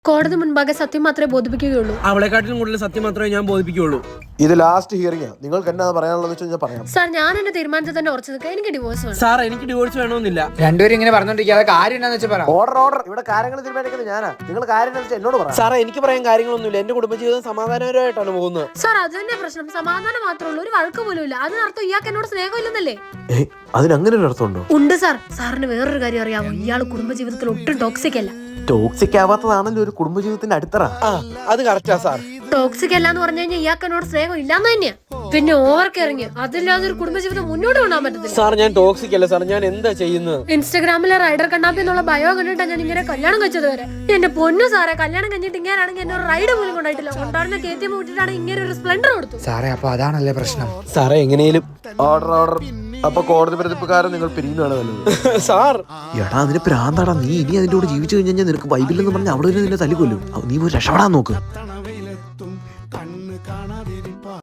കോടതി മുൻപാകെ സത്യം മാത്രമേ ബോധിപ്പിക്കുകയുള്ളൂ. അവളെക്കാട്ടിലും കൂടുതൽ സത്യം മാത്രമേ ഞാൻ ബോധിപ്പിക്കുകയുള്ളൂ. ഇത് ലാസ്റ്റ് ഹിയറിംഗ്. നിങ്ങൾക്ക് എന്നാ പറയാനുള്ളത് വെച്ചാൽ ഞാൻ പറയാം. സാർ, ഞാൻ എന്റെ തീരുമാനത്തിൽ തന്നെ ഉറച്ചു നിൽക്കാം. എനിക്ക് ഡിവോഴ്സ് വേണം. സാർ, എനിക്ക് ഡിവോഴ്സ് വേണമെന്നില്ല. രണ്ടുപേരും ഇങ്ങനെ പറഞ്ഞോണ്ടിരിക്കാതെ കാര്യം എന്താന്ന് വെച്ചാൽ പറ. ഓർഡർ. ഇവിടെ കാര്യങ്ങൾ തീരുമാനിക്കുന്നത് ഞാനാ. നിങ്ങൾ കാര്യം വെച്ചാൽ എന്നോട് പറയാം. സാറേ, എനിക്ക് പറയാൻ കാര്യങ്ങളൊന്നുമില്ല. എന്റെ കുടുംബജീവിതം സമാധാനപരമായിട്ടാണ് പോകുന്നത്. സാർ, അത് തന്നെ പ്രശ്നം. സമാധാനം മാത്രമേ ഉള്ളൂ, ഒരു വഴക്ക് പോലും ഇല്ല. അതിനർത്ഥം ഇയാൾക്ക് എന്നോട് സ്നേഹമില്ലെന്നല്ലേ? അതിനങ്ങനെ ഒരു അർത്ഥമുണ്ടോ? ഉണ്ട് സാർ. സാറിന് വേറൊരു കാര്യം അറിയാമോ? ഇയാൾ കുടുംബജീവിതത്തിൽ ഒട്ടും ടോക്സിക് അല്ല. ടോക്സിക് ആവാത്തതാണല്ലോ ഒരു കുടുംബജീവിതത്തിന്റെ അടിത്തറ. അത് കറക്റ്റാ സാർ. ടോക്സിക് അല്ല എന്ന് പറഞ്ഞു കഴിഞ്ഞാൽ ഇയാൾക്ക് എന്നോട് സ്നേഹം ഇല്ലാന്ന് തന്നെയാ. പിന്നെ ഓവർക്ക് ഇറങ്ങി അതില്ലാതെ ഒരു കുടുംബജീവിതം മുന്നോട്ട് കൊണ്ടുപോകാൻ പറ്റത്തില്ല. സാർ, ഞാൻ ടോക്സിക് അല്ല സാർ. ഞാൻ എന്താ ചെയ്യുന്നത്? ഇൻസ്റ്റാഗ്രാമിലെ റൈഡർ കണ്ണാപ്പി എന്നുള്ള ബയോ കണ്ടിട്ടാ ഞാൻ ഇങ്ങനെ കല്യാണം കഴിച്ചത് വരെ. എന്റെ പൊന്നു സാറേ, കല്യാണം കഴിഞ്ഞിട്ട് ഇങ്ങനെയാണെങ്കിൽ എന്നെ ഒരു റൈഡ് പോലും കൊണ്ടായിട്ടില്ല. കൊണ്ടാടുന്ന KTM വിട്ടിട്ടാണ് ഇങ്ങനെ ഒരു സ്പ്ലെൻഡർ കൊടുത്തു. സാറേ, അപ്പൊ അതാണല്ലേ പ്രശ്നം. സാറേ, എങ്ങനെയും ഓർഡർ. അപ്പൊ കോടതി പ്രതിപ്രകാരം നിങ്ങൾ പിരിയുന്നതാണ് നല്ലത്. സാർ, എടാ അതിന് പ്രാന്താടാ. നീ ഇനി അതിന്റെ കൂടെ ജീവിച്ചു കഴിഞ്ഞാൽ നിനക്ക് ബൈബിലെന്ന് പറഞ്ഞാൽ അവിടെ നിന്നെ തല്ലിക്കൊല്ലും. നീ പോയി രക്ഷപ്പെടാൻ നോക്ക്.